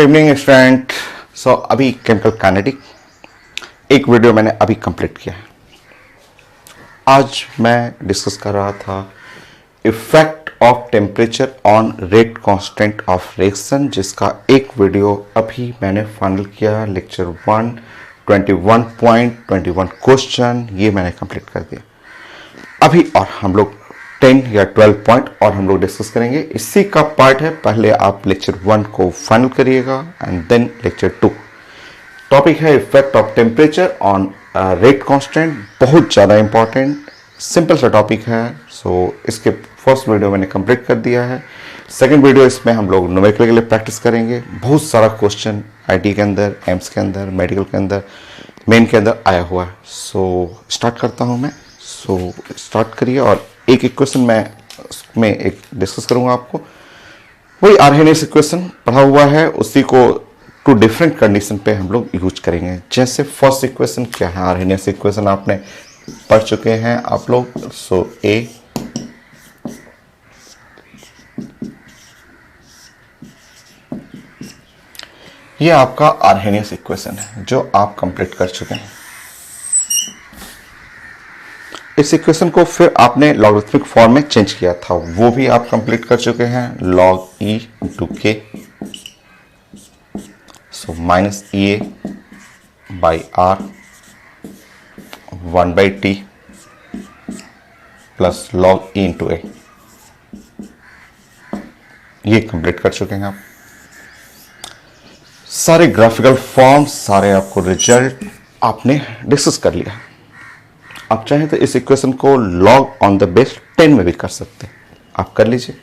Evening student. अभी chemical kinetic एक video मैंने अभी कंप्लीट किया है। आज मैं डिस्कस कर रहा था effect of temperature on rate constant of reaction, जिसका एक वीडियो अभी मैंने फाइनल किया। लेक्चर 1 21.21 क्वेश्चन ये मैंने कंप्लीट कर दिया अभी, और हम लोग 10 या 12 पॉइंट और हम लोग डिस्कस करेंगे। इसी का पार्ट है। पहले आप लेक्चर 1 को फाइनल करिएगा एंड देन लेक्चर 2। टॉपिक है effect of temperature on rate constant. बहुत ज़्यादा इंपॉर्टेंट सिंपल सा टॉपिक है। इसके फर्स्ट वीडियो मैंने कंप्लीट कर दिया है। सेकंड वीडियो इसमें हम लोग न्यूमेरिकल के लिए प्रैक्टिस करेंगे। बहुत सारा क्वेश्चन आईटी के अंदर, एम्स के अंदर, मेडिकल के अंदर, मेन के अंदर आया हुआ है। स्टार्ट करता हूँ मैं। स्टार्ट करिए और एक क्वेश्चन मैं उसमें एक डिस्कस करूंगा आपको। वही आर्हेनियस इक्वेशन पढ़ा हुआ है, उसी को 2 डिफरेंट कंडीशन पे हम लोग यूज करेंगे। जैसे फर्स्ट इक्वेशन क्या है, आर्हेनियस इक्वेशन आपने पढ़ चुके हैं आप लोग। ए ये आपका आर्हेनियस इक्वेशन है जो आप कंप्लीट कर चुके हैं। इस इक्वेशन को फिर आपने लॉगरिथमिक फॉर्म में चेंज किया था, वो भी आप कंप्लीट कर चुके हैं। Log e into k, minus e A by R 1/t plus log e into A, ये कंप्लीट कर चुके हैं आप। सारे ग्राफिकल फॉर्म, सारे आपको रिजल्ट आपने डिस्कस कर लिया। आप चाहें तो इस इक्वेशन को लॉग ऑन द बेस 10 में भी कर सकते हैं, आप कर लीजिए।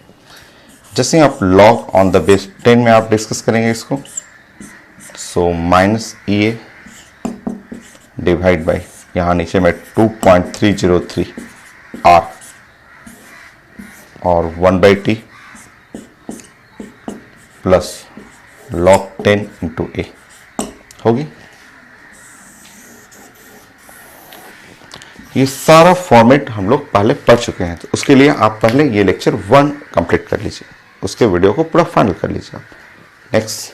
जैसे आप लॉग ऑन द बेस 10 में आप डिस्कस करेंगे इसको, minus e A divide by यहाँ नीचे में 2.303 आर और 1/t प्लस लॉग 10 इंटू ए होगी। ये सारा फॉर्मेट हम लोग पहले पढ़ चुके हैं, तो उसके लिए आप पहले ये लेक्चर 1 कंप्लीट कर लीजिए, उसके वीडियो को पूरा फाइनल कर लीजिए आप। नेक्स्ट,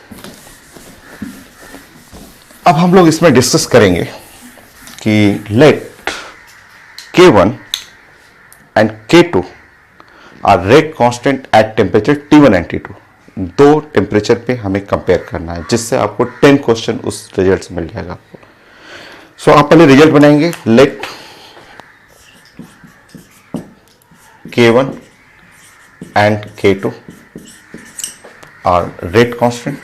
अब हम लोग इसमें डिस्कस करेंगे कि let K1 and K2 are rate constant at temperature T1 and T2। 2 temperature पे हमें कंपेयर करना है, जिससे आपको 10 क्वेश्चन उस रिजल्ट से मिल जाएगा आपको। आप पहले रिजल्ट बनाएंगे। Let K1 and K2 are rate constant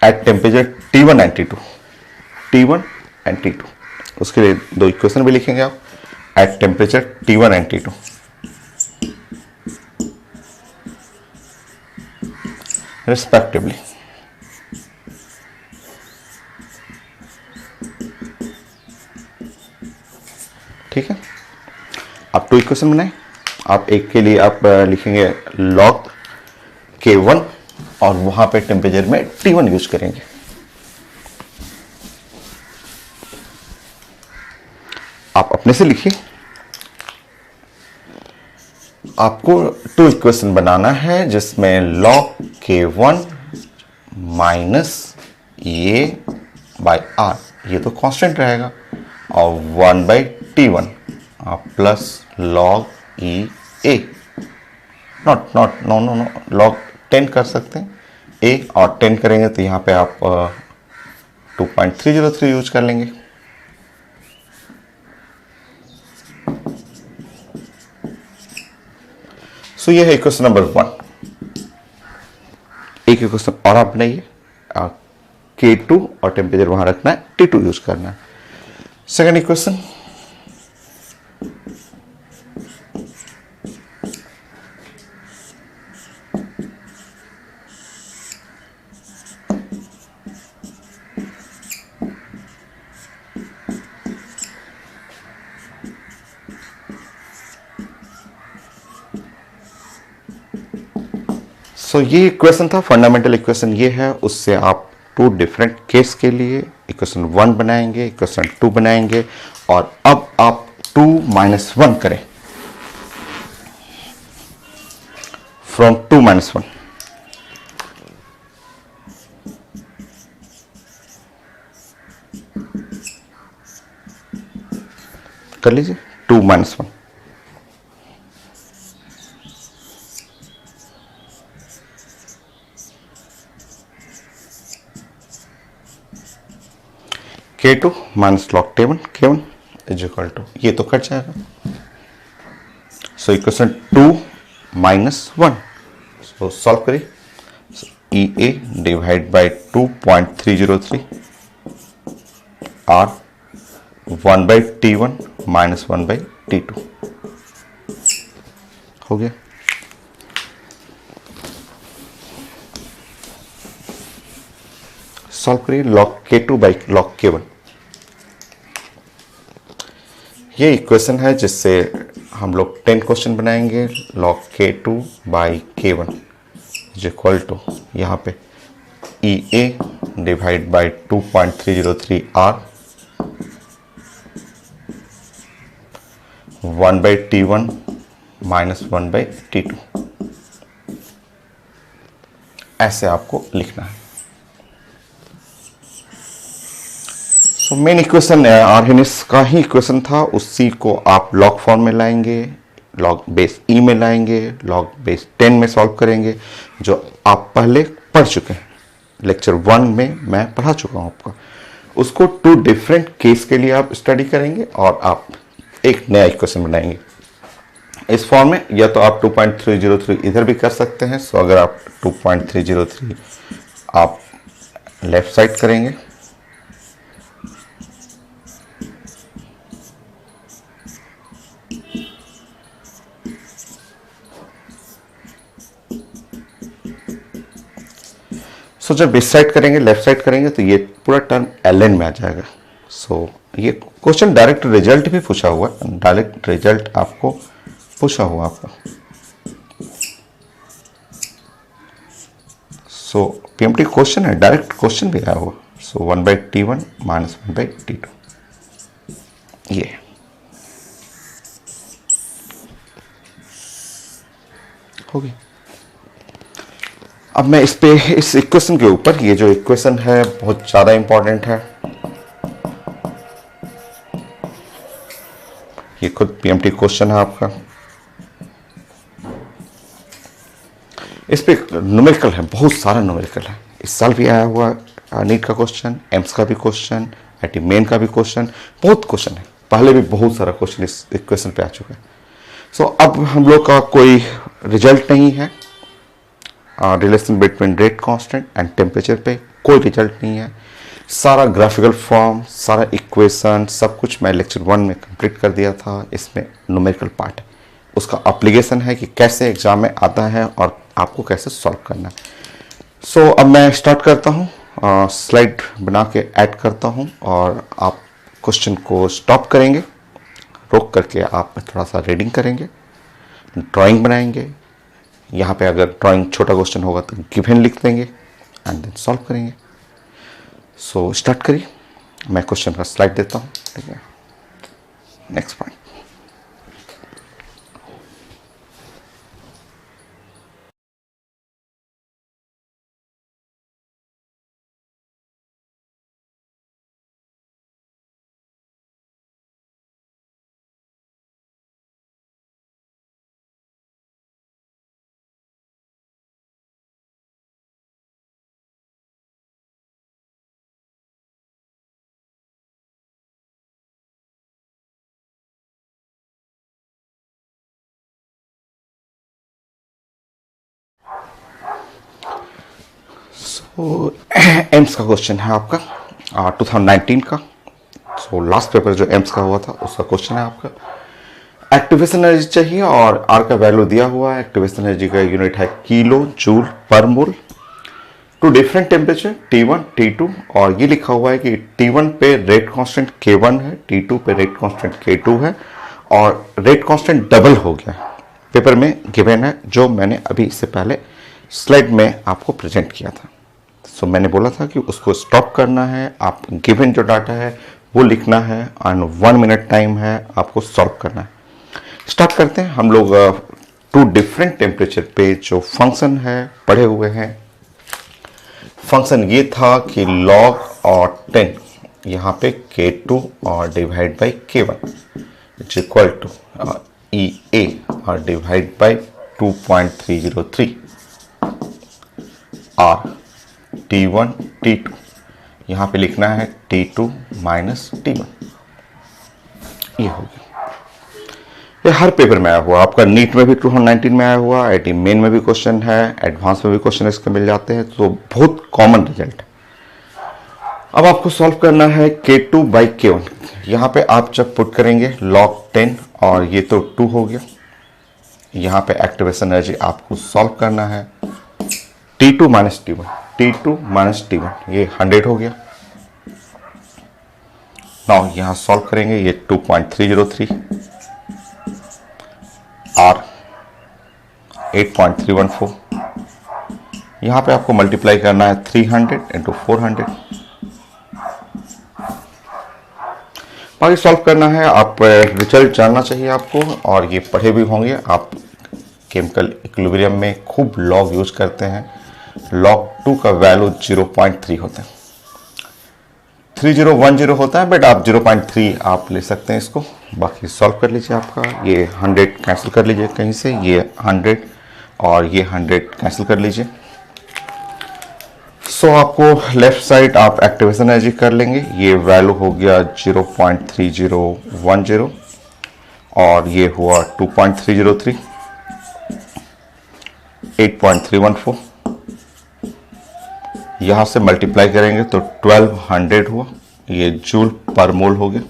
at temperature T1 and T2। T1 and T2, उसके लिए 2 इक्वेशन भी लिखेंगे आप। at temperature T1 and T2 respectively। ठीक है, आप 2 इक्वेशन बनाए। आप एक के लिए आप लिखेंगे लॉग K1 और वहां पे टेम्परेचर में T1 यूज करेंगे। आप अपने से लिखिए। आपको 2 इक्वेशन बनाना है जिसमें log K1 minus A by R, ये तो कांस्टेंट रहेगा, और 1/T1 plus log E A, no log 10 कर सकते हैं। ए और 10 करेंगे तो यहाँ पे आप 2.303 यूज कर लेंगे। ये है इक्वेशन नंबर 1। एक इक्वेशन और आप बनाइए। K2 और टेम्परेचर वहां रखना है, T2 यूज करना है। सेकेंड इक्वेशन, ये इक्वेशन था फंडामेंटल इक्वेशन, ये है। उससे आप 2 डिफरेंट केस के लिए इक्वेशन 1 बनाएंगे, इक्वेशन 2 बनाएंगे, और अब आप 2 माइनस 1 करें, फ्रॉम 2 माइनस 1, कर लीजिए 2 minus 1, K2 minus log K1 is equal to, ये तो कट जाएगा। So equation 2 minus 1, so solve करिए। EA divide by 2.303 R 1 by T1 minus 1 by T2 हो गया। सॉल्व करिए log K2 by log K1। ये इक्वेशन है जिससे हम लोग 10 क्वेश्चन बनाएंगे। Log K2 by K1 is equal to, यहाँ पे EA divide by 2.303 R 1 by T1 minus 1 by T2, ऐसे आपको लिखना है। सो मेन इक्वेशन आर्हेनिस का ही इक्वेशन था, उसी को आप लॉग फॉर्म में लाएंगे, लॉग बेस ई में लाएंगे, लॉग बेस 10 में सॉल्व करेंगे, जो आप पहले पढ़ चुके हैं। लेक्चर 1 में मैं पढ़ा चुका हूं आपका। उसको 2 डिफरेंट केस के लिए आप स्टडी करेंगे और आप एक नया इक्वेशन बनाएंगे इस फॉर्म में। या तो आप 2.303 इधर भी कर सकते हैं। सो अगर आप 2.303 आप लेफ्ट साइड करेंगे, सो जब इस साइड करेंगे, लेफ्ट साइड करेंगे, तो ये पूरा टर्म ln में आ जाएगा। सो ये क्वेश्चन डायरेक्ट रिजल्ट भी पूछा हुआ है, डायरेक्ट रिजल्ट आपको पूछा हुआ आपका। सो पीएमटी क्वेश्चन है, डायरेक्ट क्वेश्चन भी आया हुआ। सो 1 by T1 minus 1 by T2, ये हो गया। अब मैं इस इक्वेशन के ऊपर, ये जो इक्वेशन है बहुत ज़्यादा इंपॉर्टेंट है, ये खुद पीएमटी क्वेश्चन है आपका। इस पे न्यूमेरिकल है, बहुत सारा न्यूमेरिकल है। इस साल भी आया हुआ नीट का क्वेश्चन, एम्स का भी क्वेश्चन, आईटी मेन का भी क्वेश्चन, बहुत क्वेश्चन है। पहले भी बहुत सारा क्वेश्चन इस इक्वेशन पे आ चुका है। सो अब हम लोग का कोई रिजल्ट नहीं है, relation between rate constant and temperature पे कोई रिजल्ट नहीं है। सारा ग्राफिकल फॉर्म, सारा इक्वेशन, सब कुछ मैं लेक्चर 1 में कंप्लीट कर दिया था। इसमें न्यूमेरिकल पार्ट है, उसका एप्लीकेशन है कि कैसे एग्जाम में आता है और आपको कैसे सॉल्व करना है। सो अब मैं स्टार्ट करता हूँ, स्लाइड बना के ऐड करता हूँ और आप क्वेश्चन को स्टॉप करेंगे, रोक करके आप थोड़ा सा रीडिंग करेंगे, ड्राइंग बनाएंगे। यहाँ पे अगर ड्राइंग छोटा क्वेश्चन होगा तो गिवन लिख देंगे एंड देन सॉल्व करेंगे। सो स्टार्ट करिए, मैं क्वेश्चन का स्लाइड देता हूँ, ठीक है। नेक्स्ट पॉइंट, सो एम्स का क्वेश्चन है आपका 2019 का। सो लास्ट पेपर जो एम्स का हुआ था उसका क्वेश्चन है आपका। एक्टिवेशन एनर्जी चाहिए और आर का वैल्यू दिया हुआ है। एक्टिवेशन एनर्जी का यूनिट है किलो जूल पर mole to different temperature T1 T2, और ये लिखा हुआ है कि T1 पे रेट कांस्टेंट K1 है, T2 पे रेट कांस्टेंट K2 है और रेट कांस्टेंट डबल हो गया है। पेपर में गिवन है, जो मैंने अभी इससे पहले स्लाइड में आपको प्रेजेंट किया था। सो मैंने बोला था कि उसको स्टॉप करना है, आप गिवन जो डाटा है वो लिखना है एंड 1 मिनट टाइम है, आपको सॉल्व करना है। स्टार्ट करते हैं। हम लोग 2 डिफरेंट टेम्परेचर पे जो फंक्शन है पढ़े हुए हैं। फंक्शन ये था कि log और 10 यहाँ पे K2 और divide by K1 is equal to EA और डिवाइड बाई 2.303 और T1 T2 यहाँ पे लिखना है T2 माइनस T1। ये हो गया। ये हर पेपर में आया हुआ, आपका नीट में भी 2019 में आया हुआ, आईटी मेन में भी क्वेश्चन है, एडवांस में भी क्वेश्चन इसके मिल जाते हैं, तो बहुत कॉमन रिजल्ट है। अब आपको सॉल्व करना है K2 बाई K1। यहाँ पे आप जब पुट करेंगे log 10 और ये तो 2 हो गया, यहाँ पे एक्टिवेशन एनर्जी आपको सॉल्व करना है T2 minus T1, T2 minus T1 ये 100 हो गया। नाउ यहाँ सॉल्व करेंगे, ये 2.303 और 8.314, यहाँ पे आपको मल्टीप्लाई करना है 300 इंटू 400। बाकी सॉल्व करना है, आप रिजल्ट जानना चाहिए आपको, और ये पढ़े भी होंगे आप। केमिकल इक्विलिब्रियम में खूब लॉग यूज करते हैं। log 2 का वैल्यू 0.3 होता है, 3010 होता है, बट आप 0.3 आप ले सकते हैं इसको। बाकी सॉल्व कर लीजिए। आपका ये 100 कैंसिल कर लीजिए कहीं से, ये 100 और ये 100 कैंसिल कर लीजिए। सो आपको लेफ्ट साइड आप एक्टिवेशन एनर्जी कर लेंगे, ये वैल्यू हो गया 0.3010 और ये हुआ 2.303, 8.314, यहां से मल्टीप्लाई करेंगे तो 1200 हुआ, ये जूल पर मोल हो गया।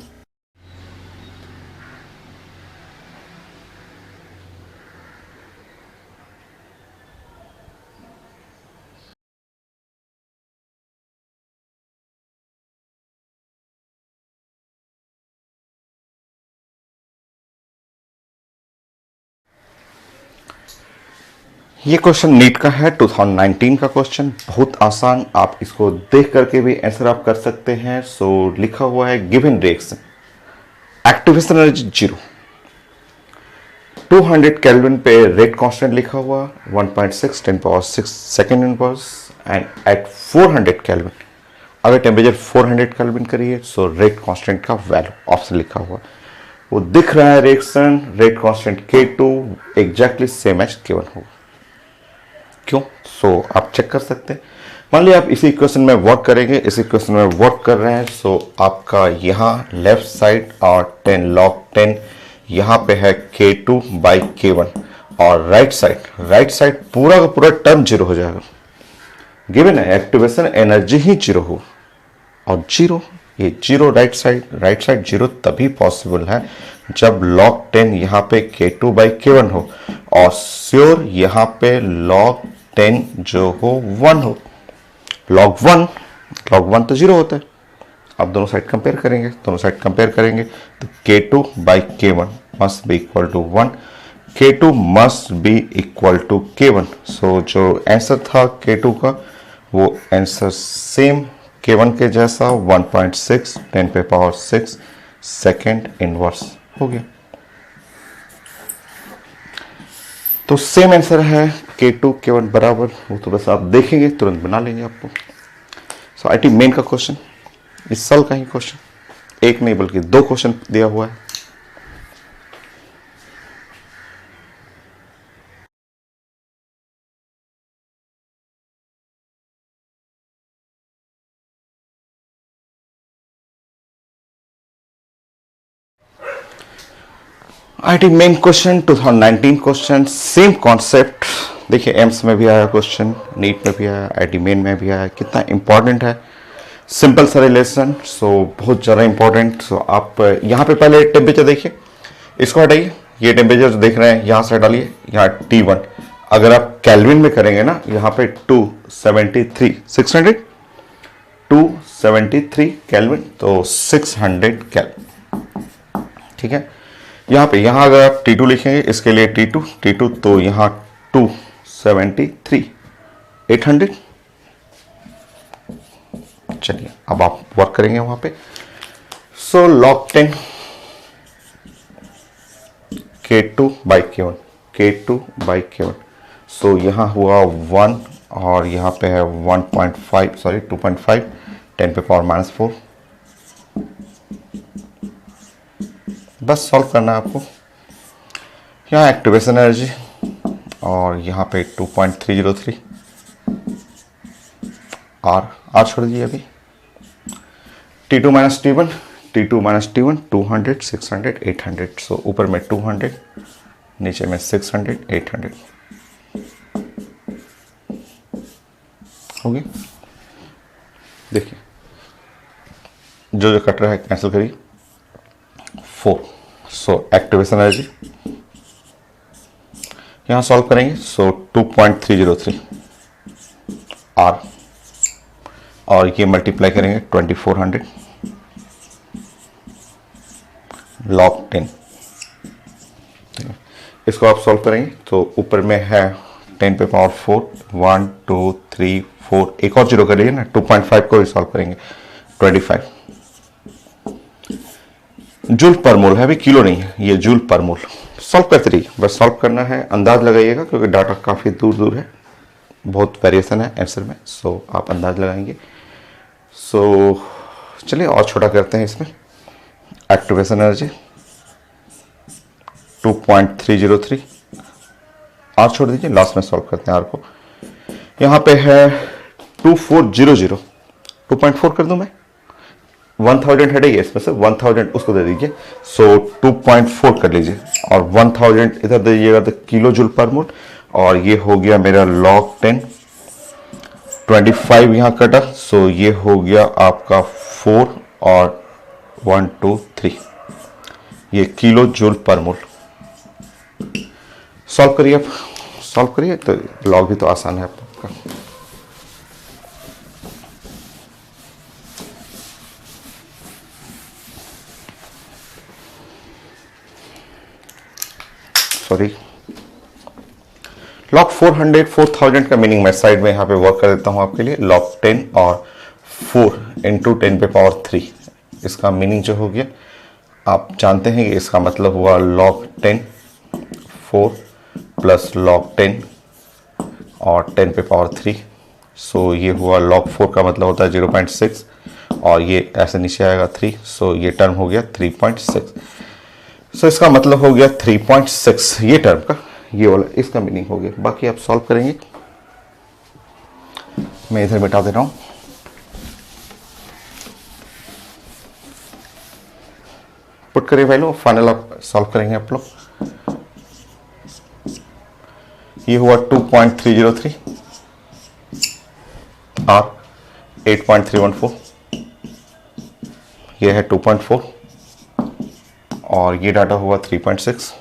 ये क्वेश्चन नीट का है, 2019 का क्वेश्चन, बहुत आसान। आप इसको देख करके भी आंसर आप कर सकते हैं। सो लिखा हुआ है given reaction activation energy 0, 200 kelvin पे रेट कांस्टेंट लिखा हुआ 1.6 10⁻⁶ second inverse, and at 400 kelvin अगर टेम्परेचर 400 केल्विन करिए सो रेट कांस्टेंट का वैल्यू ऑप्शन लिखा हुआ वो दिख रहा है। Reaction rate constant K2 exactly same as K1 होगा। क्यों? सो आप चेक कर सकते हैं। मान लिया आप इसी इक्वेशन में वर्क करेंगे, इस इक्वेशन में वर्क कर रहे हैं, सो आपका यहाँ लेफ्ट साइड और 10 log 10 यहाँ पे है K2 बाई K1, और राइट साइड पूरा का पूरा टर्म 0 हो जाएगा। गिवन है एक्टिवेशन एनर्जी ही 0 हो, और 0 ये 0 राइट साइड 0 तभी पॉसिबल है जब log 10 यहाँ पे K2 बाई K1 हो, और श्योर यहाँ पे log 10 जो हो 1 हो। log 1 तो 0 होता है। आप दोनों साइड कंपेयर करेंगे तो K2 by K1 must be equal to 1, K2 must be equal to K1। So जो आंसर था K2 का वो आंसर सेम K1 के जैसा 1.6 10⁻⁶ सेकेंड इनवर्स हो गया। तो सेम आंसर है K2 K1 बराबर, वो तो बस आप देखेंगे तुरंत बना लेंगे आपको। सो आईटी मेन का क्वेश्चन, इस साल का ही क्वेश्चन, एक नहीं बल्कि 2 क्वेश्चन दिया हुआ है। IT main question 2019 question, same concept. देखिए एम्स में भी आया क्वेश्चन, नीट में भी आया, आईटी मेन में भी आया। कितना इंपॉर्टेंट है, सिंपल सा रिलेशन, सो बहुत ज़्यादा इंपॉर्टेंट। सो आप यहाँ पे पहले टेम्परेचर देखिए, इसको हटाइए, ये टेम्परेचर जो देख रहे हैं यहाँ से डालिए, यहाँ T1 अगर आप कैल्विन में करेंगे ना, यहाँ पे 273 कैल्विन, तो 600 कैल्विन, ठीक है। यहाँ अगर आप T2 लिखेंगे, इसके लिए T2 तो यहाँ 273 800। चलिए अब आप वर्क करेंगे वहां पे। So log 10 K2 by K1, K2 by K1, सो यहाँ हुआ 1 और यहाँ पे है 1.5 सॉरी 2.5 10 पे पावर -4। बस सॉल्व करना है आपको। यहाँ एक्टिवेशन एनर्जी और यहाँ पे 2.303 आर छोड़ दीजिए अभी। T2 माइनस T1 200 600 800, सो ऊपर में 200 नीचे में 600 800 हो गया। देखिए जो कट रहा है कैंसिल करिए 4। सो एक्टिवेशन एनर्जी यहाँ सॉल्व करेंगे, सो 2.303 आर और ये मल्टीप्लाई करेंगे 2400 लॉग 10। इसको आप सॉल्व करेंगे तो ऊपर में है 10 पे पावर 4 1 2 3 4, एक और जीरो कर लीजिए ना, 2.5 को भी सॉल्व करेंगे 25 जूल पर मोल है, अभी किलो नहीं है, ये जूल पर मोल। सॉल्व करते रहिए, बस सॉल्व करना है, अंदाज लगाइएगा क्योंकि डाटा काफ़ी दूर दूर है, बहुत वेरिएशन है आंसर में, सो आप अंदाज लगाएंगे। सो चलिए और छोटा करते हैं इसमें। एक्टिवेशन एनर्जी 2.303 आर छोड़ दीजिए, लास्ट में सॉल्व करते हैं आर को। यहाँ पे है 2400, 2.4 कर दूं मैं, 1000 हटेगी इसमें से, 1000 उसको दे दीजिए, सो 2.4 कर लीजिए और 1000 इधर दे दीजिएगा तो किलो जूल पर मोल, और ये हो गया मेरा लॉग 10। 25 यहाँ कटा, सो ये हो गया आपका 4 और 1 2 3, ये किलो जूल पर मोल। सॉल्व करिए, आप सॉल्व करिए, तो लॉग भी तो आसान है आपका। सॉरी, लॉग 400 4000 का मीनिंग मैं साइड में यहाँ पे वर्क कर देता हूँ आपके लिए। लॉग 10 और 4 इंटू 10 पे पावर 3, इसका मीनिंग जो हो गया आप जानते हैं कि इसका मतलब हुआ लॉग 10 4 प्लस लॉग 10 और 10 पे पावर 3, सो ये हुआ लॉग 4 का मतलब होता है 0.6 और ये ऐसे नीचे आएगा 3, सो ये टर्म हो गया 3.6। सो इसका मतलब हो गया 3.6, ये टर्म का ये वाला इसका मीनिंग हो गया। बाकी आप सॉल्व करेंगे, मैं इधर मिटा दे रहा हूं। पुट करिए वैल्यू, फाइनल आप सॉल्व करेंगे आप लोग। ये हुआ 2.303 और 8.314, ये है 2.4 और ये डाटा हुआ 3.6,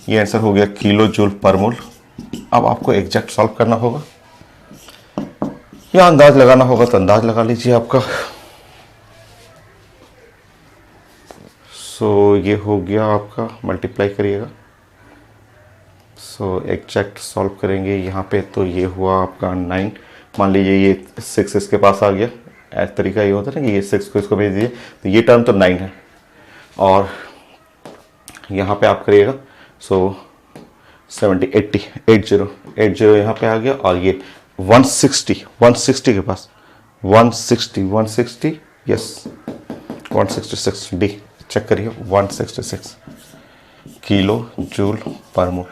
ये आंसर हो गया किलो जूल पर मोल। अब आपको एग्जैक्ट सॉल्व करना होगा या अंदाज लगाना होगा, तो अंदाज लगा लीजिए आपका। सो ये हो गया आपका, मल्टीप्लाई करिएगा, सो एग्जैक्ट सॉल्व करेंगे यहाँ पे, तो ये हुआ आपका 9। मान लीजिए ये 6 इसके पास आ गया, ऐसा तरीका ये होता है ना कि ये 6 को इसको भेज दीजिए, तो ये टर्म तो 9 है और यहाँ पे आप करिएगा, सो 70 80 यहाँ पे आ गया और ये 160 के पास 160 यस 166 डी चेक करिए, 166 किलो जूल पर मोल।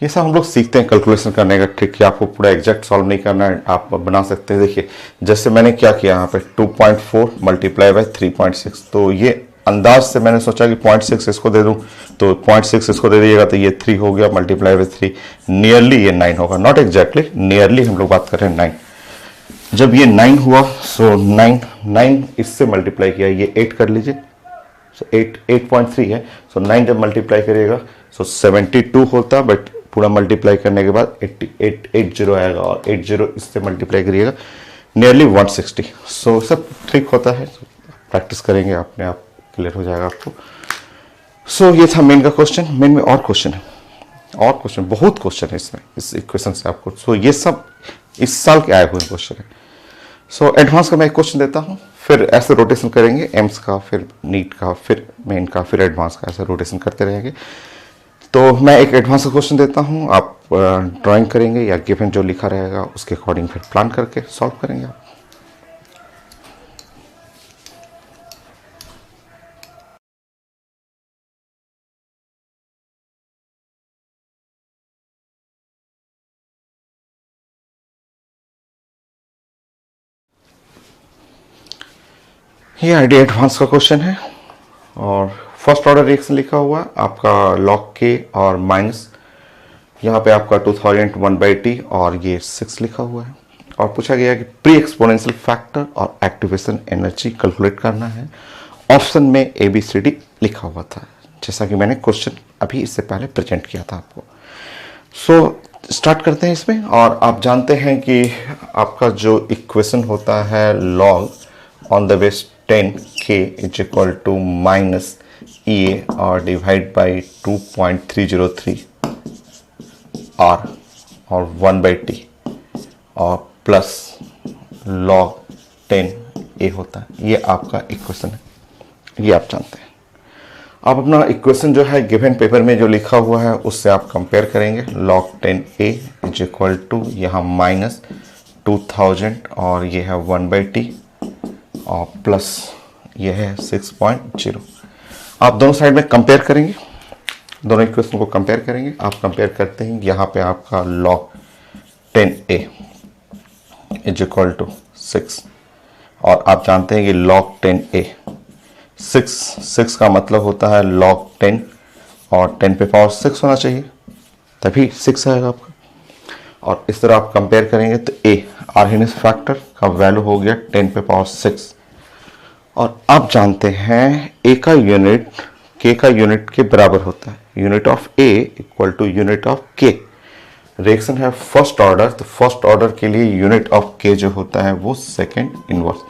ये सब हम लोग सीखते हैं कैलकुलेशन करने का ट्रिक, कि आपको पूरा एग्जैक्ट सॉल्व नहीं करना है, आप बना सकते हैं। देखिए जैसे मैंने क्या किया यहाँ पे 2.4 मल्टीप्लाई बाय 3.6, तो ये अंदाज से मैंने सोचा कि 0.6 इसको दे दूं, तो 0.6 इसको दे दीजिएगा तो ये 3 हो गया, मल्टीप्लाई बाय 3 नियरली ये 9 होगा, नॉट एग्जैक्टली, नियरली हम लोग बात कर रहे हैं 9। जब ये 9 हुआ, सो 9 इससे मल्टीप्लाई किया, ये 8 कर लीजिए, सो 8.3 है, सो 9 जब मल्टीप्लाई करिएगा सो 72 होता, बट पूरा मल्टीप्लाई करने के बाद 80 आएगा और 80 इससे मल्टीप्लाई करिएगा नियरली 160। सो सब ट्रिक होता है, प्रैक्टिस करेंगे अपने आप क्लियर हो जाएगा आपको। सो ये था मेन का क्वेश्चन। मेन में और क्वेश्चन है, और क्वेश्चन बहुत क्वेश्चन है इसमें, इस इक्वेशन से आपको। सो ये सब इस साल के आए हुए क्वेश्चन है। सो एडवांस का मैं एक क्वेश्चन देता हूँ, फिर ऐसे रोटेशन करेंगे, एम्स का, फिर नीट का, फिर मेन का, फिर एडवांस का, ऐसे रोटेशन करते रहेंगे। तो मैं एक एडवांस का क्वेश्चन देता हूँ, आप ड्राइंग करेंगे या गिवन जो लिखा रहेगा उसके अकॉर्डिंग फिर प्लान करके सॉल्व करेंगे आप। ये आईडी एडवांस का क्वेश्चन है और फर्स्ट ऑर्डर रिएक्शन लिखा हुआ है आपका लॉग के और माइनस, यहाँ पे आपका 2001/t और ये 6 लिखा हुआ है और पूछा गया कि प्री एक्सपोनेंशियल फैक्टर और एक्टिवेशन एनर्जी कैलकुलेट करना है। ऑप्शन में ABCD लिखा हुआ था, जैसा कि मैंने क्वेश्चन अभी इससे पहले प्रेजेंट किया था आपको। सो स्टार्ट करते हैं इसमें। और आप जानते हैं कि आपका जो इक्वेशन होता है log on the base 10k is equal to minus EA और डिवाइड बाई 2.303 R और 1/t और प्लस log 10A होता है। ये आपका इक्वेशन है, ये आप जानते हैं। आप अपना इक्वेशन जो है गिवन पेपर में जो लिखा हुआ है उससे आप कंपेयर करेंगे। log 10A is equal to यहाँ माइनस 2000 और ये है 1/t और प्लस ये है 6.0। आप दोनों साइड में कंपेयर करेंगे, दोनों इक्वेशन को कंपेयर करेंगे। आप कंपेयर करते हैं, यहाँ पे आपका log 10A is equal to 6 और आप जानते हैं कि log 10A 6 का मतलब होता है log 10 और 10 पे पावर 6 होना चाहिए, तभी 6 आएगा आपका। और इस तरह आप कंपेयर करेंगे तो A आर्गेनिक फैक्टर का वैल्यू हो गया 10 पे पावर 6 और आप जानते हैं A का यूनिट K का यूनिट के बराबर होता है। Unit of A equal to unit of K। Reaction है फर्स्ट ऑर्डर, तो फर्स्ट ऑर्डर के लिए यूनिट ऑफ K जो होता है वो सेकेंड इनवर्स।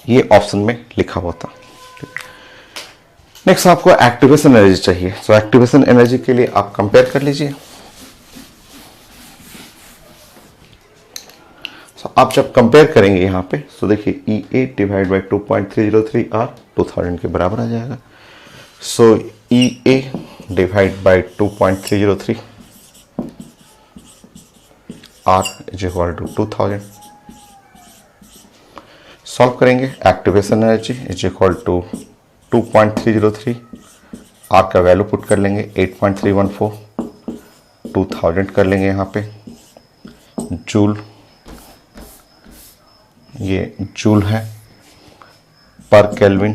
ये ऑप्शन में लिखा हुआ था। नेक्स्ट आपको एक्टिवेशन एनर्जी चाहिए। सो एक्टिवेशन एनर्जी के लिए आप कंपेयर कर लीजिए। आप जब कंपेयर करेंगे यहाँ पे तो देखिए EA डिवाइड बाई 2.303 R 2000 के बराबर आ जाएगा। So EA divide by 2.303 R is equal to 2000। Solve करेंगे, activation energy is equal to 2.303 R का वैल्यू पुट कर लेंगे 8.314, 2000 कर लेंगे यहाँ पे जूल, ये जूल है पर केल्विन,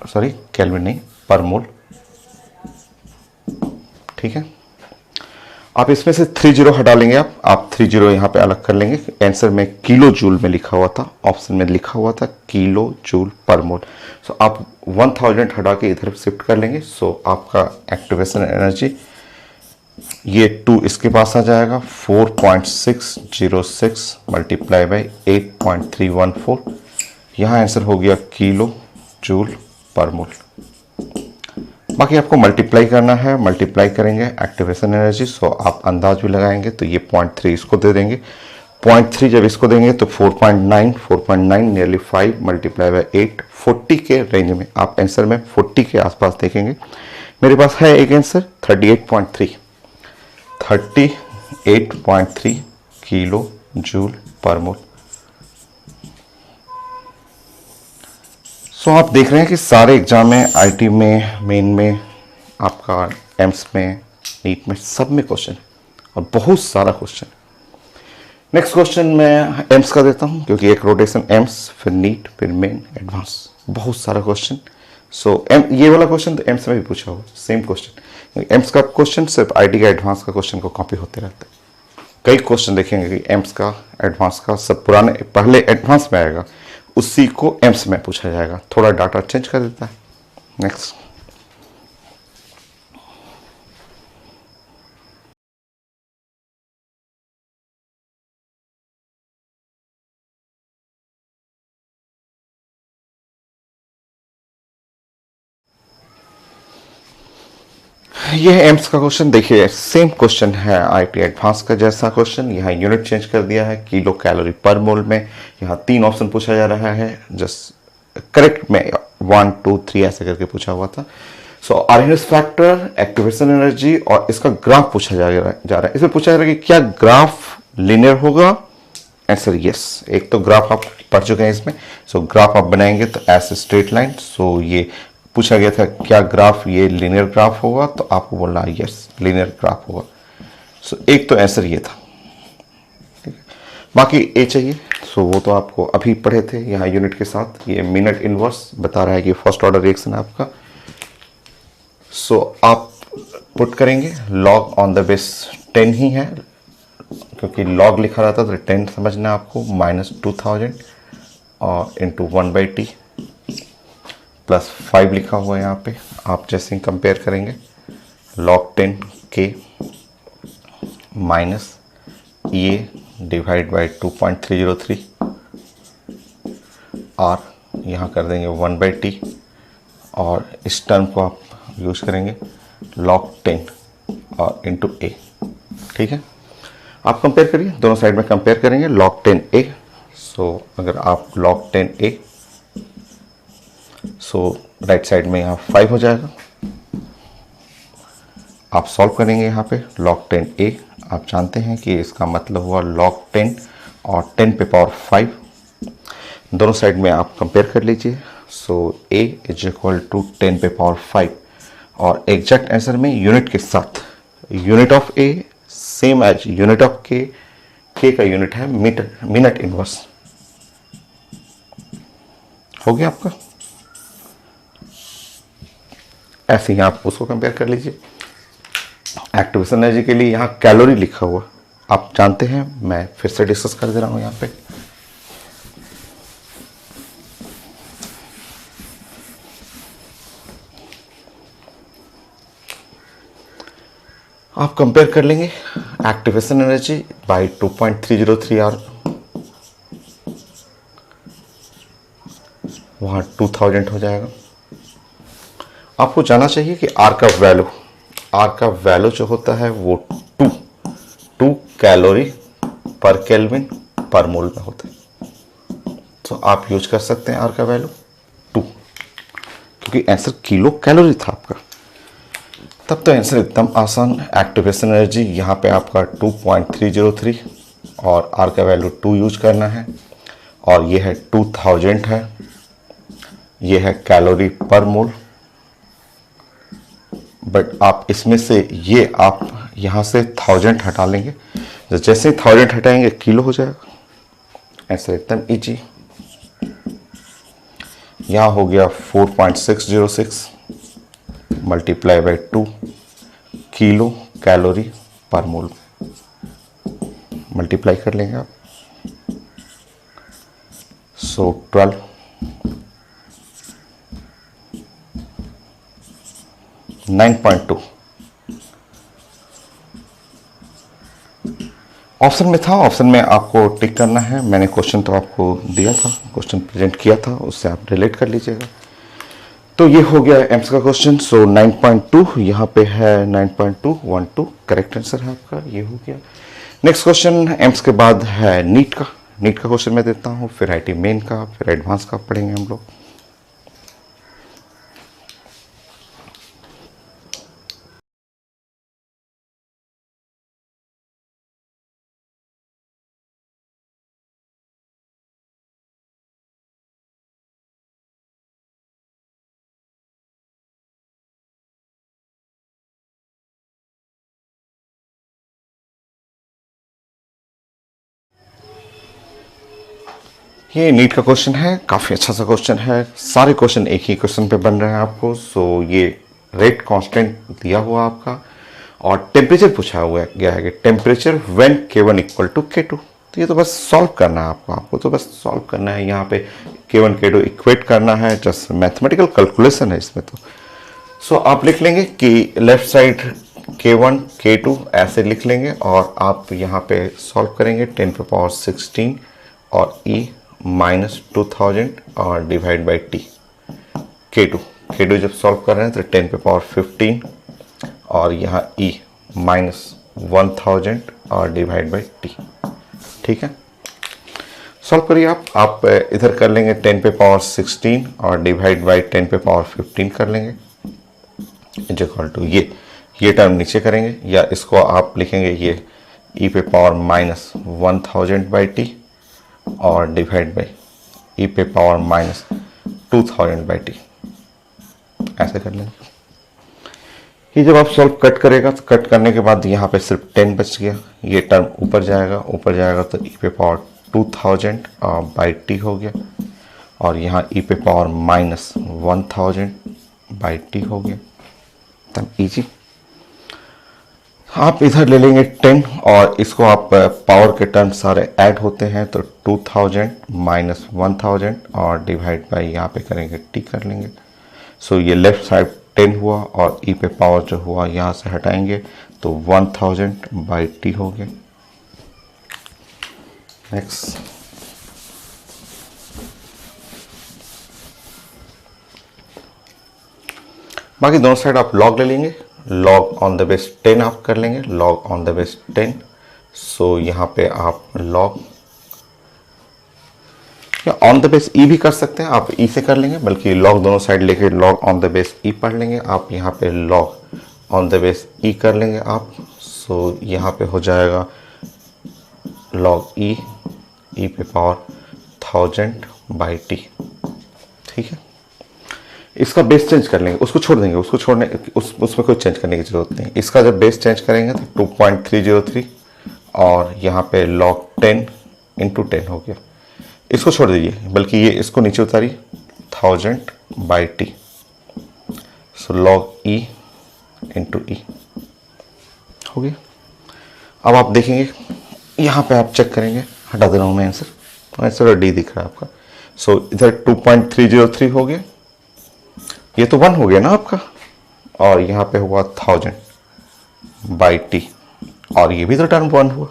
सॉरी केल्विन नहीं, पर मोल। ठीक है, आप इसमें से 30 हटा लेंगे। आप 30 यहाँ पे अलग कर लेंगे। आंसर में किलो जूल में लिखा हुआ था, ऑप्शन में लिखा हुआ था किलो जूल पर मोल। सो आप 1000 हटा के इधर शिफ्ट कर लेंगे। सो आपका एक्टिवेशन एनर्जी ये 2 इसके पास आ जाएगा 4.606 मल्टीप्लाई बाई 8.314। यहाँ आंसर हो गया किलो जूल पर मोल। बाकी आपको मल्टीप्लाई करना है, मल्टीप्लाई करेंगे एक्टिवेशन एनर्जी। सो आप अंदाज भी लगाएंगे तो ये 0.3 इसको दे देंगे, 0.3 जब इसको देंगे तो 4.9 नियरली 5 मल्टीप्लाई बाई 8 40 के रेंज में। आप आंसर में 40 के आसपास देखेंगे। मेरे पास है एक आंसर 38.3 किलो जूल पर मोल। सो आप देख रहे हैं कि सारे एग्जाम में, आईटी में, मेन में, आपका एम्स में, नीट में, सब में क्वेश्चन है और बहुत सारा क्वेश्चन। नेक्स्ट क्वेश्चन मैं एम्स का देता हूं क्योंकि एक रोटेशन एम्स, फिर नीट, फिर मेन, एडवांस, बहुत सारा क्वेश्चन। सो ये वाला क्वेश्चन तो एम्स में भी पूछा होगा, सेम क्वेश्चन। एम्स का क्वेश्चन सिर्फ आईटी का एडवांस का क्वेश्चन को कॉपी होते रहते हैं। कई क्वेश्चन देखेंगे कि एम्स का, एडवांस का, सब पुराने पहले एडवांस में आएगा, उसी को एम्स में पूछा जाएगा, थोड़ा डाटा चेंज कर देता है। नेक्स्ट ये है एम्स का क्वेश्चन। देखिए सेम क्वेश्चन है आईटी एडवांस का जैसा क्वेश्चन, यहाँ यूनिट चेंज कर दिया है किलो कैलोरी पर मोल में। यहाँ 3 ऑप्शन पूछा जा रहा है, जस्ट करेक्ट में 1 2 3 ऐसे करके पूछा हुआ था। सो आरएनएस फैक्टर, एक्टिवेशन एनर्जी और इसका ग्राफ पूछा जा रहा है। इसमें पूछा जा रहा है कि क्या ग्राफ लीनियर होगा। Answer yes. एक तो ग्राफ आप पढ़ चुके हैं इसमें। सो ग्राफ आप बनाएंगे तो ऐसे स्ट्रेट लाइन। सो ये पूछा गया था क्या ग्राफ ये लीनियर ग्राफ होगा, तो आपको बोलना यस लीनियर ग्राफ होगा। सो एक तो आंसर ये था, ठीक है। बाकी ए चाहिए, सो वो तो आपको अभी पढ़े थे यहाँ यूनिट के साथ। ये मिनट इनवर्स बता रहा है कि फर्स्ट ऑर्डर रिएक्शन है आपका। सो आप पुट करेंगे लॉग ऑन द बेस 10 ही है, क्योंकि लॉग लिखा रहता तो 10 समझना है आपको, -2000 और इंटू 1/t प्लस 5 लिखा हुआ है यहाँ पे। आप जैसे ही कंपेयर करेंगे log 10 k माइनस ये डिवाइड बाई 2.303 और यहाँ कर देंगे 1/t और इस टर्म को आप यूज करेंगे log 10 और इंटू a, ठीक है। आप कंपेयर करिए, दोनों साइड में कंपेयर करेंगे log 10a। सो अगर आप log 10a, सो राइट साइड में यहाँ 5 हो जाएगा। आप सॉल्व करेंगे यहाँ पे log 10a। आप जानते हैं कि इसका मतलब हुआ log 10 और 10 पे पावर 5। दोनों साइड में आप कंपेयर कर लीजिए। सो a इज इक्वल टू 10 पे पावर 5 और एग्जैक्ट आंसर में यूनिट के साथ unit of a same as unit of k। k का यूनिट है मीटर, मिनट इनवर्स। हो गया आपका। ऐसे ही आप उसको कंपेयर कर लीजिए। एक्टिवेशन एनर्जी के लिए यहाँ कैलोरी लिखा हुआ आप जानते हैं, मैं फिर से डिस्कस कर दे रहा हूँ यहाँ पे। आप कंपेयर कर लेंगे एक्टिवेशन एनर्जी बाई 2.303 आर, वहाँ 2000 हो जाएगा। आपको जानना चाहिए कि आर का वैल्यू जो होता है वो 2 कैलोरी पर केल्विन पर मोल में होता है। तो आप यूज कर सकते हैं आर का वैल्यू 2, क्योंकि आंसर किलो कैलोरी था आपका। तब तो आंसर एकदम आसान। एक्टिवेशन एनर्जी यहाँ पे आपका 2.303 और आर का वैल्यू 2 यूज करना है और ये है 2000 है, ये है कैलोरी पर मोल। बट आप इसमें से ये आप यहाँ से 1000 हटा लेंगे, जैसे ही 1000 हटाएंगे किलो हो जाएगा। ऐसे एकदम इजी। यहाँ हो गया 4.606 मल्टीप्लाई बाई 2 किलो कैलोरी पर मोल। मल्टीप्लाई कर लेंगे आप। सो 12 9.2 ऑप्शन में था। ऑप्शन में आपको टिक करना है। मैंने क्वेश्चन तो आपको दिया था, क्वेश्चन प्रेजेंट किया था, उससे आप रिलेट कर लीजिएगा। तो ये हो गया एम्स का क्वेश्चन। सो 9.2 यहाँ पे है 9.212 करेक्ट आंसर है आपका। ये हो गया। नेक्स्ट क्वेश्चन एम्स के बाद है नीट का। नीट का क्वेश्चन मैं देता हूँ, फिर आईटी मेन का, फिर एडवांस का पढ़ेंगे हम लोग। ये नीट का क्वेश्चन है, काफ़ी अच्छा सा क्वेश्चन है। सारे क्वेश्चन एक ही क्वेश्चन पे बन रहे हैं आपको। सो ये रेट कांस्टेंट दिया हुआ आपका और टेम्परेचर पूछा हुआ गया है कि temperature when K1 equal to K2। तो ये तो बस सॉल्व करना है आपको तो बस सॉल्व करना है। यहाँ पे K1 K2 इक्वेट करना है, जस्ट मैथमेटिकल कैलकुलेशन है इसमें। तो सो आप लिख लेंगे कि लेफ्ट साइड K1 K2 ऐसे लिख लेंगे और आप यहाँ पे सॉल्व करेंगे 10 पे पावर 16 और E -2000 और डिवाइड बाई T। K2 जब सॉल्व कर रहे हैं तो 10 पे पावर 15 और यहाँ ई -1000 और डिवाइड बाई टी। ठीक है, सॉल्व करिए आप इधर कर लेंगे 10 पे पावर 16 और डिवाइड बाई 10 पे पावर 15 कर लेंगे इज इक्वल टू ये टर्म नीचे करेंगे, या इसको आप लिखेंगे ये ई पे पावर -1000 बाई टी और डिवाइड बाई ई पे पावर -2000 बाई टी, ऐसे कर लेंगे। ये जब आप सॉल्व कट करेगा तो कट करने के बाद यहाँ पे सिर्फ 10 बच गया, ये टर्म ऊपर जाएगा तो ई पे पावर 2000 बाई टी हो गया, और यहाँ ई पे पावर -1000 बाई टी हो गया। तब इजी आप इधर ले लेंगे 10 और इसको आप पावर के टर्म सारे ऐड होते हैं तो 2000 -1000 और डिवाइड बाई यहाँ पे करेंगे टी कर लेंगे। सो ये लेफ्ट साइड 10 हुआ और ई पे पावर जो हुआ यहाँ से हटाएंगे तो 1000 बाई टी हो गया। नेक्स्ट, बाकी दोनों साइड आप लॉग ले लेंगे, लॉग ऑन द बेस 10 आप कर लेंगे, लॉग ऑन द बेस 10। सो यहाँ पे आप लॉग या ऑन द बेस ई भी कर सकते हैं, आप ई से कर लेंगे, बल्कि लॉग दोनों साइड लेके लॉग ऑन द बेस ई पढ़ लेंगे। आप यहाँ पे लॉग ऑन द बेस ई कर लेंगे आप। सो यहाँ पे हो जाएगा लॉग ई पे पावर 1000 बाई टी। ठीक है, इसका बेस चेंज कर लेंगे, उसको छोड़ देंगे, उसमें कोई चेंज करने की जरूरत नहीं। इसका जब बेस चेंज करेंगे तो 2.303 और यहाँ पे log 10 इंटू 10 हो गया। इसको छोड़ दीजिए, बल्कि ये इसको नीचे उतारी 1000 by T. So log e into e हो गया। अब आप देखेंगे यहाँ पे आप चेक करेंगे, हटा दे रहा हूँ मैं आंसर डी दिख रहा है आपका। सो इधर 2.303 हो गया, ये तो 1 हो गया ना आपका, और यहाँ पे हुआ 1000 बाई टी और ये भी तो टर्म 1 हुआ।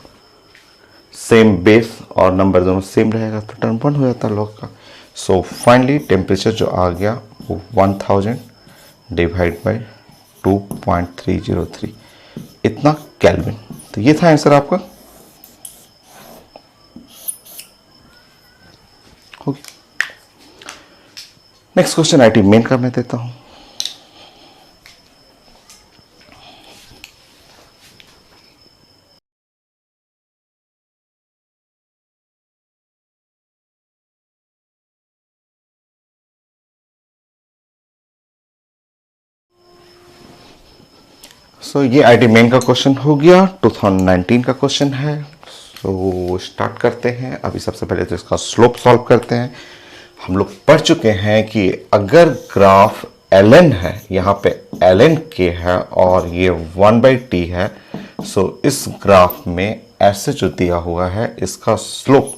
सेम बेस और नंबर दोनों सेम रहेगा तो टर्म 1 हो जाता है लॉग का। सो फाइनली टेम्परेचर जो आ गया वो 1000 डिवाइड बाई 2.303 इतना केल्विन। तो ये था आंसर आपका। नेक्स्ट क्वेश्चन आईटी मेन का मैं देता हूं। सो ये आईटी मेन का क्वेश्चन हो गया, 2019 का क्वेश्चन है। सो स्टार्ट करते हैं। अभी सबसे पहले तो इसका स्लोप सॉल्व करते हैं। हम लोग पढ़ चुके हैं कि अगर ग्राफ ln है, यहाँ पे ln k है और ये 1/t है, सो इस ग्राफ में ऐसे जो दिया हुआ है इसका स्लोप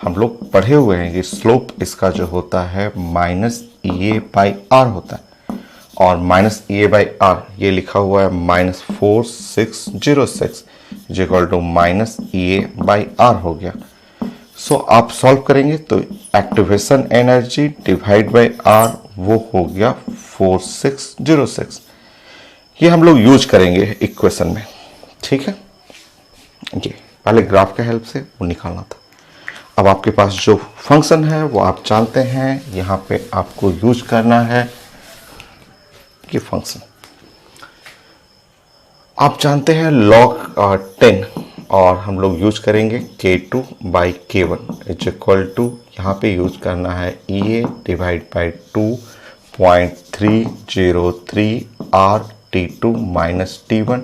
हम लोग पढ़े हुए हैं कि स्लोप इसका जो होता है -EA/r होता है, और -EA/r ये लिखा हुआ है -4606 इक्वल टू -EA/r हो गया। सो आप सॉल्व करेंगे तो activation energy divide by R वो हो गया 4606। ये हम लोग यूज करेंगे इक्वेशन में। ठीक है, ये पहले ग्राफ के हेल्प से वो निकालना था। अब आपके पास जो फंक्शन है वो आप जानते हैं, यहाँ पे आपको यूज करना है ये फंक्शन। आप जानते हैं log 10 और हम लोग यूज करेंगे k2 by k1 is equal to, यहाँ पे यूज करना है EA divide by 2.303 R T2 minus T1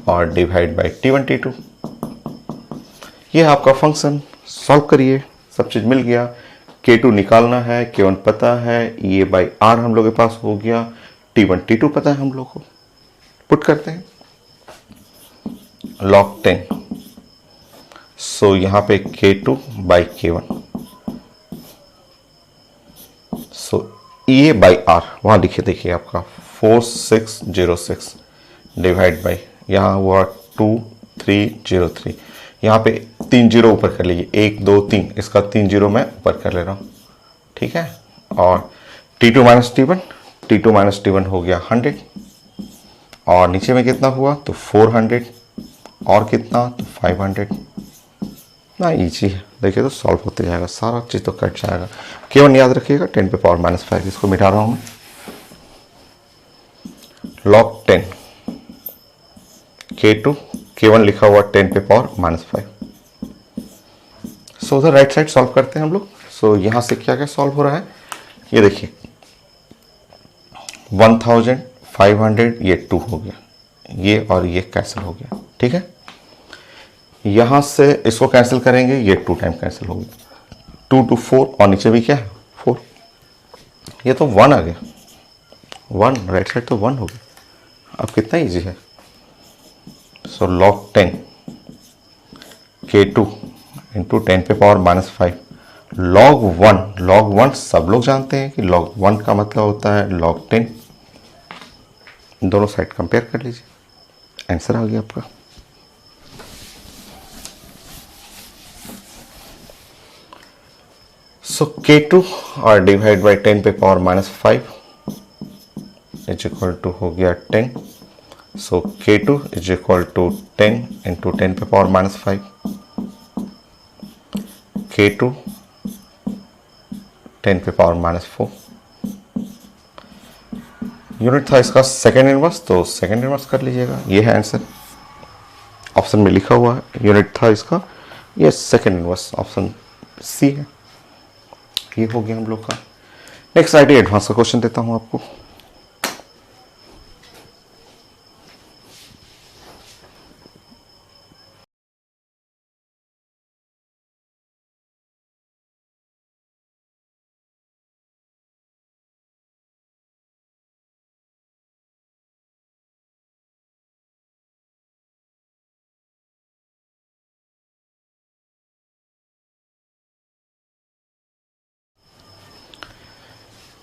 और डिवाइड बाई T1 T2। ये आपका फंक्शन। सॉल्व करिए, सब चीज़ मिल गया। k2 निकालना है, k1 पता है, EA बाई R हम लोग के पास हो गया, T1 T2 पता है हम लोग को। पुट करते हैं log 10। सो यहाँ पे k2 by k1, so EA by R वहाँ लिखे देखिए आपका 4606 डिवाइड बाई यहाँ हुआ 2303। यहाँ पे 3 जीरो ऊपर कर लीजिए, 1 2 3, इसका 3 जीरो मैं ऊपर कर ले रहा हूँ। ठीक है, और T2 माइनस T1 हो गया 100 और नीचे में कितना हुआ तो 400 और कितना तो 500 ना। ईजी है, देखिए तो सॉल्व होते जाएगा, सारा चीज़ तो कट जाएगा। केवल याद रखिएगा 10 पे पावर माइनस 5, इसको मिटा रहा हूँ मैं। log 10 K2 K1 लिखा हुआ 10 पे पावर माइनस 5। सो उधर राइट साइड सॉल्व करते हैं हम लोग। सो यहाँ से क्या क्या सॉल्व हो रहा है ये देखिए, 1500 ये 2 हो गया, ये और ये कैंसिल हो गया, ठीक है। यहां से इसको कैंसिल करेंगे, ये 2 टाइम कैंसिल हो गया, 2 to 4 और नीचे भी क्या है 4, ये तो 1 आ गया, 1 राइट साइड तो 1 हो गया। अब कितना इजी है। सो log 10 K2 इंटू 10 पे पावर माइनस 5 log 1 सब लोग जानते हैं कि log 1 का मतलब होता है log 10। दोनों साइड कंपेयर कर लीजिए, आंसर आ गया आपका। सो K2 और डिवाइड बाई 10 पे power minus 5 is equal to हो गया 10। So K2 is equal to 10 into 10 पे पावर माइनस 5। K2 10 पे पावर माइनस 4। यूनिट था इसका सेकेंड इनवर्स, तो सेकेंड इनवर्स कर लीजिएगा, ये है आंसर। ऑप्शन में लिखा हुआ है यूनिट था इसका, ये सेकेंड इनवर्स ऑप्शन सी है। ये हो गया हम लोग का। नेक्स्ट आईटी एडवांस का क्वेश्चन देता हूं आपको।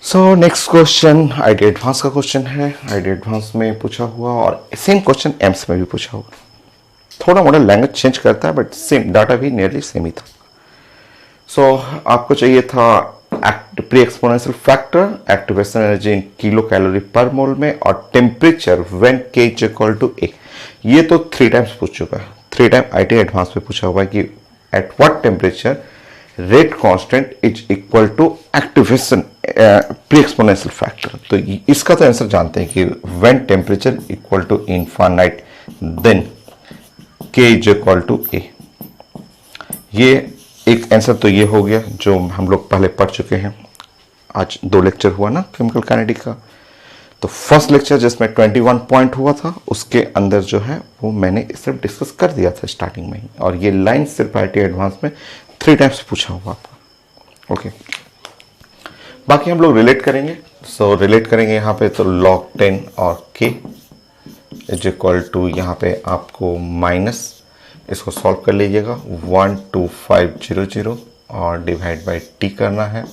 So next question IT advance का क्वेश्चन है। आईटी एडवांस में पूछा हुआ और सेम क्वेश्चन एम्स में भी पूछा हुआ, थोड़ा मोड़ा लैंग्वेज चेंज करता है बट सेम डाटा भी नियरली सेम ही था। सो आपको चाहिए था pre exponential factor, activation energy in kilo calorie पर मोल में, और temperature when K is equal to A। ये तो 3 टाइम्स पूछ चुका है, 3 टाइम आईटी एडवांस में पूछा हुआ है कि at what temperature rate constant is equal to activation pre exponential factor. तो इसका तो आंसर जानते हैं कि when temperature equal to infinite then K is equal to A। ये एक आंसर तो ये हो गया जो हम लोग पहले पढ़ चुके हैं, आज 2 लेक्चर हुआ ना केमिकल काइनेटिक का। तो फर्स्ट लेक्चर जिसमें 21 पॉइंट हुआ था उसके अंदर जो है वो मैंने सिर्फ डिस्कस कर दिया था स्टार्टिंग में ही, और ये लाइन सिर्फ आईटी एडवांस में 3 टाइम्स पूछा हुआ आपका। ओके, बाकी हम लोग रिलेट करेंगे। सो रिलेट करेंगे यहाँ पे तो log 10 और K इज इक्वल टू यहाँ पे आपको माइनस, इसको सॉल्व कर लीजिएगा 12500 और डिवाइड बाई T करना है,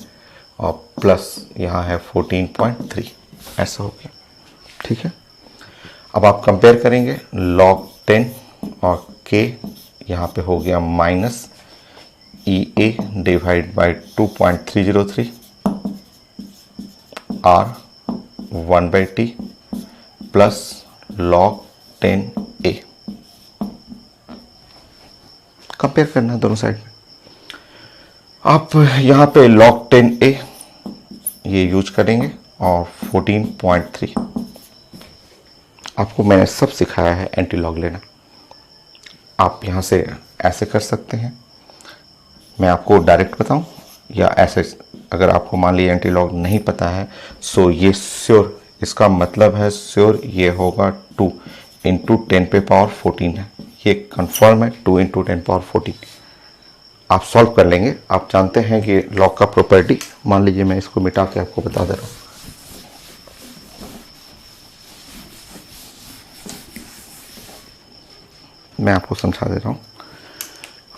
और प्लस यहाँ है 14.3, ऐसा हो गया, ठीक है। अब आप कंपेयर करेंगे log 10 और K, यहाँ पे हो गया minus EA divide by 2.303 R 1/T plus log 10A। Compare करना है दोनों साइड में। आप यहाँ पे log 10A ये यूज करेंगे और 14.3। आपको मैंने सब सिखाया है एंटी लॉग लेना, आप यहाँ से ऐसे कर सकते हैं, मैं आपको डायरेक्ट बताऊं या ऐसे। अगर आपको मान लीजिए एंटी लॉग नहीं पता है, सो ये श्योर, इसका मतलब है श्योर ये होगा 2 इंटू 10 पे पावर 14 है, ये कंफर्म है 2 इंटू 10 पावर 14। आप सॉल्व कर लेंगे, आप जानते हैं कि लॉग का प्रॉपर्टी। मान लीजिए मैं इसको मिटा के आपको बता दे रहा हूँ। मैं आपको समझा दे रहा हूँ,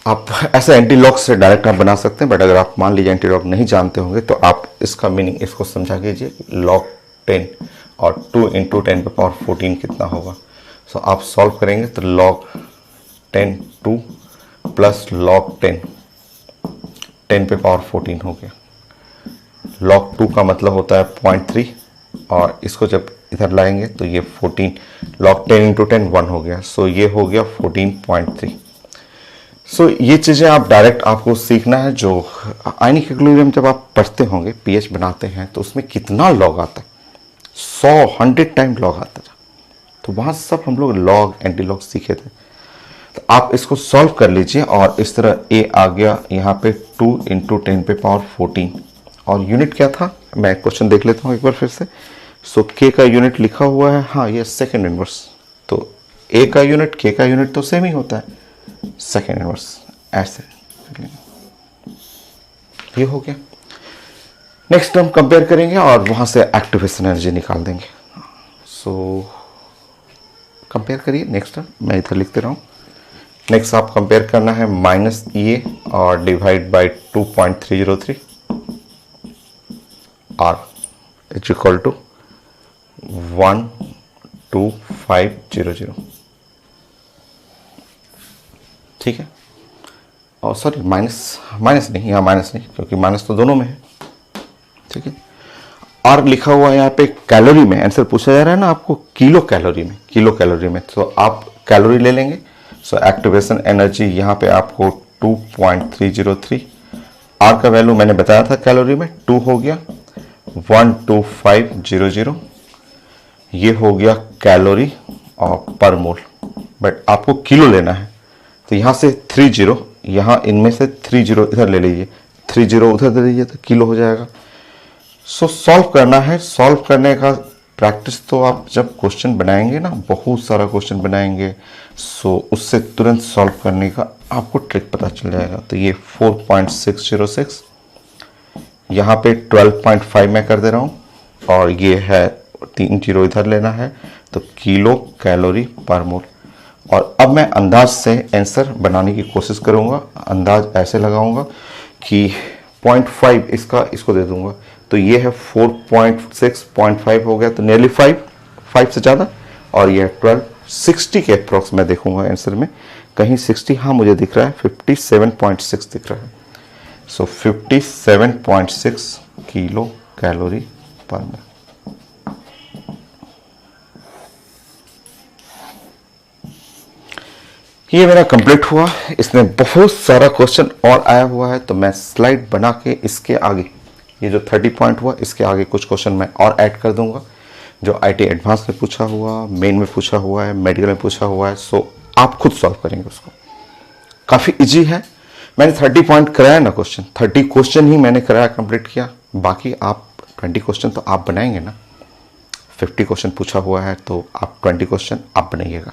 आप ऐसे एंटी लॉग से डायरेक्ट आप बना सकते हैं, बट अगर आप मान लीजिए एंटी लॉग नहीं जानते होंगे तो आप इसका मीनिंग इसको समझा कीजिए। log 10 और 2 इंटू 10 पे पावर 14 कितना होगा। सो आप सॉल्व करेंगे तो log 10 2 प्लस log 10 पे पावर 14 हो गया। log 2 का मतलब होता है 0.3, और इसको जब इधर लाएंगे तो ये 14 log 10 इंटू 10 1 हो गया, सो ये हो गया 14.3। सो ये चीज़ें आप डायरेक्ट आपको सीखना है। जो आयनिक इक्विलिब्रियम जब आप पढ़ते होंगे, पीएच बनाते हैं, तो उसमें कितना लॉग आता है, 100 टाइम लॉग आता था, तो वहाँ सब हम लोग लॉग एंटी लॉग सीखे थे। तो आप इसको सॉल्व कर लीजिए और इस तरह ए आ गया यहाँ पे 2 इंटू 10 पे पावर 14, और यूनिट क्या था, मैं क्वेश्चन देख लेता हूँ एक बार फिर से। सो के का यूनिट लिखा हुआ है, हाँ ये सेकेंड इनवर्स, तो ए का यूनिट के का यूनिट तो सेम ही होता है, सेकेंड इनवर्स, ऐसे ये हो गया। नेक्स्ट टर्म कंपेयर करेंगे और वहां से एक्टिवेशन एनर्जी निकाल देंगे। सो कंपेयर करिए नेक्स्ट टर्म, मैं इधर लिखते रहा हूँ। नेक्स्ट आप कंपेयर करना है माइनस ए और divide by 2.303 R is equal to 12500, ठीक है। और सॉरी माइनस नहीं, यहाँ माइनस नहीं, क्योंकि माइनस तो दोनों में है, ठीक है। आर लिखा हुआ है यहाँ पे कैलोरी में, आंसर पूछा जा रहा है ना आपको किलो कैलोरी में, तो आप कैलोरी ले लेंगे। सो एक्टिवेशन एनर्जी यहाँ पे आपको 2.303, आर का वैल्यू मैंने बताया था कैलोरी में 2 हो गया, 12500, ये हो गया कैलोरी और पर मोल, बट आपको किलो लेना है, तो यहाँ से 30, यहाँ इनमें से 30 इधर ले लीजिए, 30 उधर दे दीजिए तो किलो हो जाएगा। सो सॉल्व करना है। सॉल्व करने का प्रैक्टिस तो आप जब क्वेश्चन बनाएंगे ना, बहुत सारा क्वेश्चन बनाएंगे, सो उससे तुरंत सॉल्व करने का आपको ट्रिक पता चल जाएगा। तो ये 4.606, यहाँ पे 12.5 मैं कर दे रहा हूँ, और ये है 3 जीरो इधर लेना है, तो किलो कैलोरी पर मोल। और अब मैं अंदाज से आंसर बनाने की कोशिश करूँगा। अंदाज ऐसे लगाऊंगा कि 0.5 इसको दे दूंगा, तो ये है 4.6.5 हो गया, तो नियरली 5 से ज़्यादा, और ये 12 60 के अप्रॉक्स मैं देखूंगा आंसर में, कहीं 60, हाँ मुझे दिख रहा है 57.6 दिख रहा है। सो 57.6 किलो कैलोरी पर मोल। ये मेरा कंप्लीट हुआ। इसमें बहुत सारा क्वेश्चन और आया हुआ है, तो मैं स्लाइड बना के इसके आगे, ये जो 30 पॉइंट हुआ, इसके आगे कुछ क्वेश्चन मैं और ऐड कर दूंगा, जो आईटी एडवांस में पूछा हुआ, मेन में पूछा हुआ है, मेडिकल में पूछा हुआ है। सो आप खुद सॉल्व करेंगे उसको, काफ़ी इजी है। मैंने 30 पॉइंट कराया ना क्वेश्चन, 30 क्वेश्चन ही मैंने कराया, कंप्लीट किया। बाकी आप 20 क्वेश्चन तो आप बनाएंगे ना, 50 क्वेश्चन पूछा हुआ है, तो आप 20 क्वेश्चन आप बनाइएगा।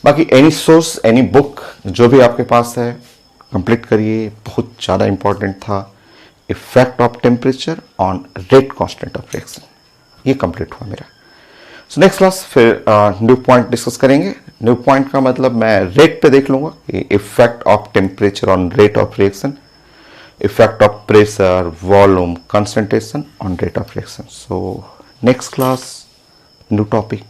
बाकी एनी सोर्स, एनी बुक जो भी आपके पास है, कंप्लीट करिए। बहुत ज़्यादा इंपॉर्टेंट था effect of temperature on rate constant of reaction, ये कंप्लीट हुआ मेरा। सो नेक्स्ट क्लास फिर न्यू पॉइंट डिस्कस करेंगे। न्यू पॉइंट का मतलब मैं रेट पे देख लूँगा कि effect of temperature on rate of reaction, effect of pressure, volume, concentration on rate of reaction. So next class new topic.